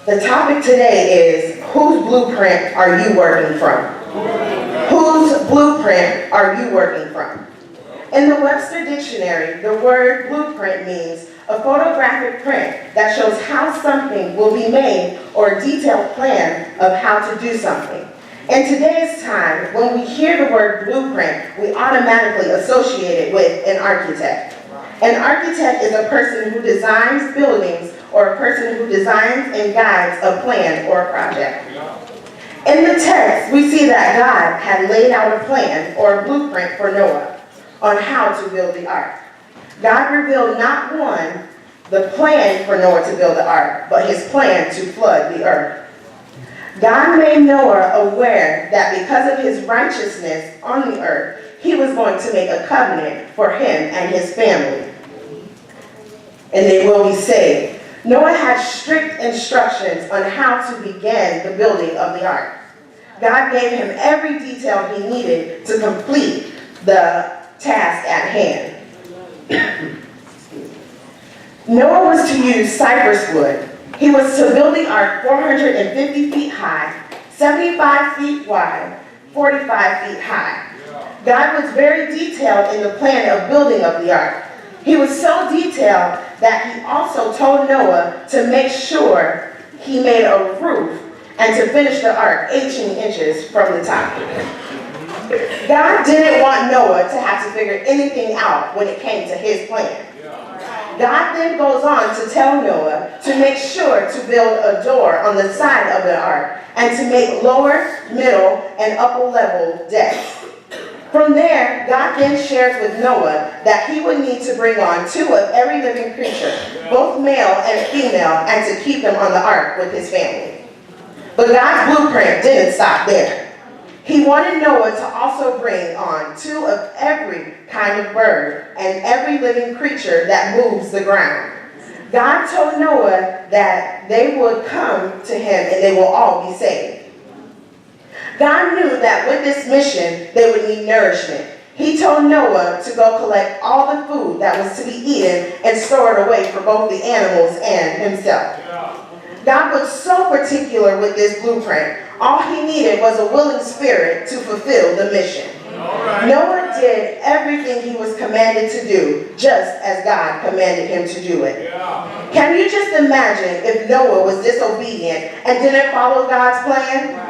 The topic today is, whose blueprint are you working from? Whose blueprint are you working from? In the Webster Dictionary, the word blueprint means a photographic print that shows how something will be made or a detailed plan of how to do something. In today's time, when we hear the word blueprint, we automatically associate it with an architect. An architect is a person who designs buildings or a person who designs and guides a plan or a project. In the text, we see that God had laid out a plan or a blueprint for Noah on how to build the ark. God revealed not one, the plan for Noah to build the ark, but his plan to flood the earth. God made Noah aware that because of his righteousness on the earth, he was going to make a covenant for him and his family, and they will be saved. Noah had strict instructions on how to begin the building of the ark. God gave him every detail he needed to complete the task at hand. Noah was to use cypress wood. He was to build the ark 450 feet high, 75 feet wide, 45 feet high. God was very detailed in the plan of building of the ark. He was so detailed that he also told Noah to make sure he made a roof and to finish the ark 18 inches from the top. God didn't want Noah to have to figure anything out when it came to his plan. God then goes on to tell Noah to make sure to build a door on the side of the ark and to make lower, middle, and upper level decks. From there, God then shares with Noah that he would need to bring on 2 of every living creature, both male and female, and to keep them on the ark with his family. But God's blueprint didn't stop there. He wanted Noah to also bring on 2 of every kind of bird and every living creature that moves the ground. God told Noah that they would come to him and they will all be saved. God knew that with this mission, they would need nourishment. He told Noah to go collect all the food that was to be eaten and store it away for both the animals and himself. God was so particular with this blueprint. All he needed was a willing spirit to fulfill the mission. Noah did everything he was commanded to do, just as God commanded him to do it. Can you just imagine if Noah was disobedient and didn't follow God's plan?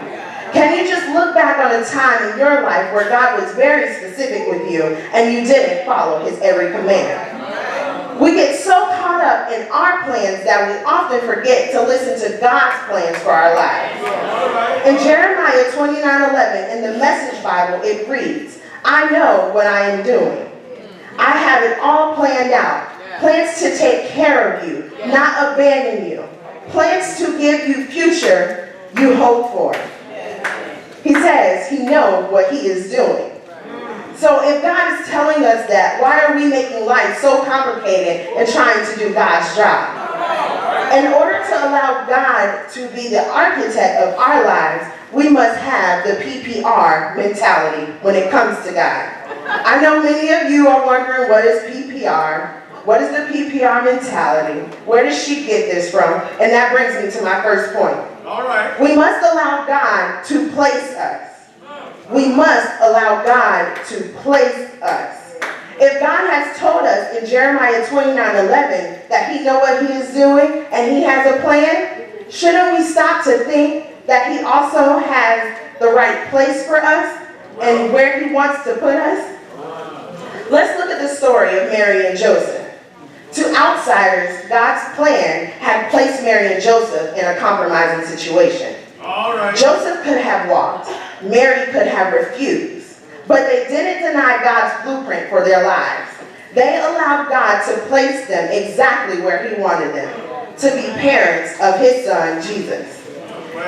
Can you just look back on a time in your life where God was very specific with you and you didn't follow his every command? We get so caught up in our plans that we often forget to listen to God's plans for our lives. In Jeremiah 29:11 in the Message Bible, it reads, "I know what I am doing. I have it all planned out. Plans to take care of you, not abandon you. Plans to give you future you hope for." He says he knows what he is doing. So if God is telling us that, why are we making life so complicated and trying to do God's job? In order to allow God to be the architect of our lives, we must have the PPR mentality when it comes to God. I know many of you are wondering, what is PPR? What is the PPR mentality? Where does she get this from? And that brings me to my first point. All right. We must allow God to place us. We must allow God to place us. If God has told us in Jeremiah 29:11 that he knows what he is doing and he has a plan, shouldn't we stop to think that he also has the right place for us and where he wants to put us? Let's look at the story of Mary and Joseph. To outsiders, God's plan had placed Mary and Joseph in a compromising situation. All right. Joseph could have walked. Mary could have refused. But they didn't deny God's blueprint for their lives. They allowed God to place them exactly where he wanted them, to be parents of his son, Jesus.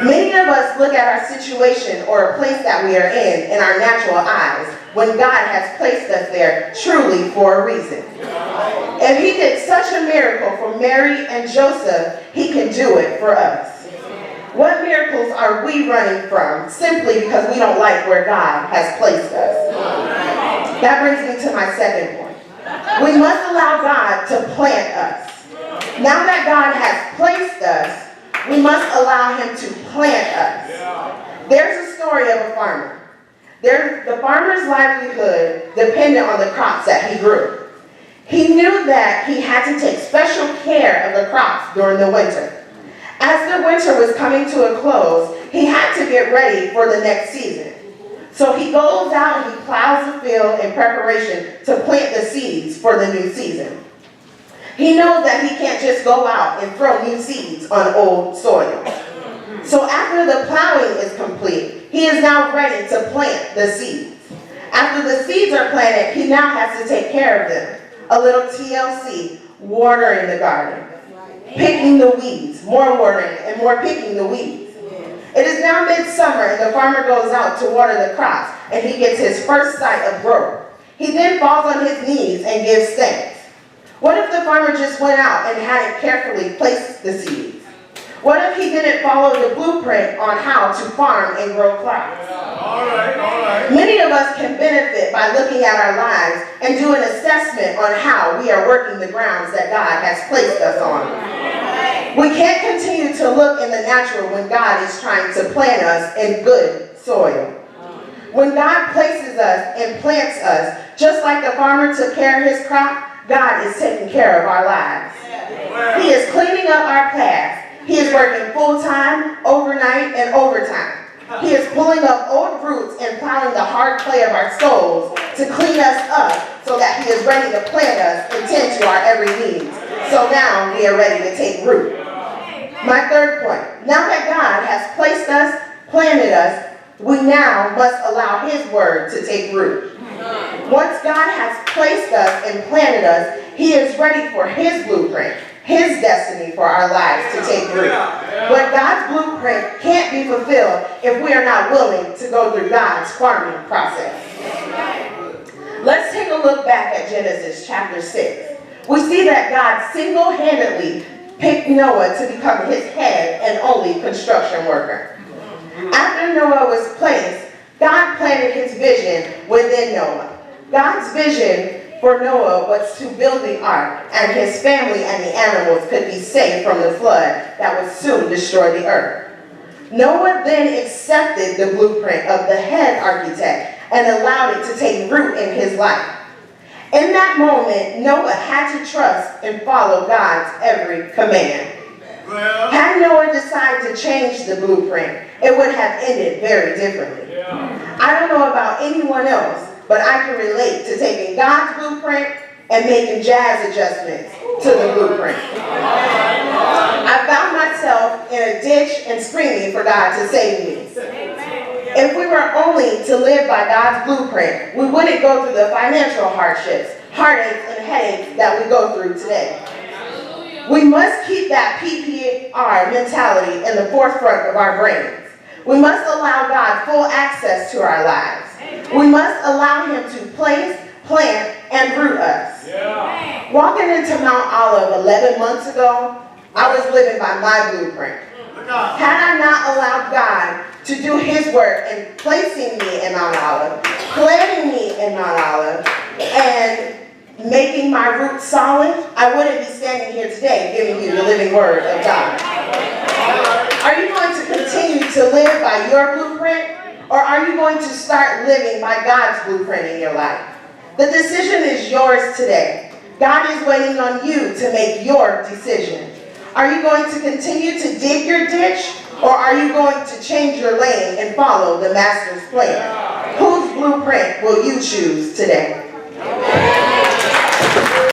Many of us look at our situation or a place that we are in our natural eyes, when God has placed us there truly for a reason. If he did such a miracle for Mary and Joseph, he can do it for us. What miracles are we running from simply because we don't like where God has placed us? That brings me to my second point. We must allow God to plant us. Now that God has placed us, we must allow him to plant us. There's a story of a farmer. The farmer's livelihood depended on the crops that he grew. He knew that he had to take special care of the crops during the winter. As the winter was coming to a close, he had to get ready for the next season. So he goes out and he plows the field in preparation to plant the seeds for the new season. He knows that he can't just go out and throw new seeds on old soil. So after the plowing is complete, he is now ready to plant the seeds. After the seeds are planted, he now has to take care of them. A little TLC, watering the garden, picking the weeds, more watering and more picking the weeds. It is now midsummer and the farmer goes out to water the crops and he gets his first sight of growth. He then falls on his knees and gives thanks. What if the farmer just went out and hadn't carefully placed the seeds? What if he didn't follow the blueprint on how to farm and grow crops? All right. Many of us can benefit by looking at our lives and do an assessment on how we are working the grounds that God has placed us on. We can't continue to look in the natural when God is trying to plant us in good soil. When God places us and plants us, just like the farmer took care of his crop, God is taking care of our lives. He is cleaning up our paths. He is working full-time, overnight, and overtime. He is pulling up old roots and plowing the hard clay of our souls to clean us up so that he is ready to plant us and tend to our every need. So now we are ready to take root. My third point, now that God has placed us, planted us, we now must allow his word to take root. Once God has placed us and planted us, he is ready for his blueprint, his destiny for our lives to take root. But God's blueprint can't be fulfilled if we are not willing to go through God's farming process. Let's take a look back at Genesis chapter 6. We see that God single-handedly picked Noah to become his head and only construction worker. After Noah was placed, God planted his vision within Noah. God's vision for Noah was to build the ark, and his family and the animals could be saved from the flood that would soon destroy the earth. Noah then accepted the blueprint of the head architect and allowed it to take root in his life. In that moment, Noah had to trust and follow God's every command. Had Noah decided to change the blueprint, it would have ended very differently. I don't know about anyone else, but I can relate to taking God's blueprint and making jazz adjustments to the blueprint. I found myself in a ditch and screaming for God to save me. If we were only to live by God's blueprint, we wouldn't go through the financial hardships, heartaches, and headaches that we go through today. We must keep that PPR mentality in the forefront of our brains. We must allow God full access to our lives. We must allow him to place, plant, and root us. Walking into Mount Olive 11 months ago, I was living by my blueprint. Had I not allowed God to do his work in placing me in Mount Olive, planting me in Mount Olive, and making my roots solid, I wouldn't be standing here today giving you the living word of God. Are you going to continue to live by your blueprint, or are you going to start living by God's blueprint in your life? The decision is yours today. God is waiting on you to make your decision. Are you going to continue to dig your ditch, or are you going to change your lane and follow the Master's plan? Whose blueprint will you choose today?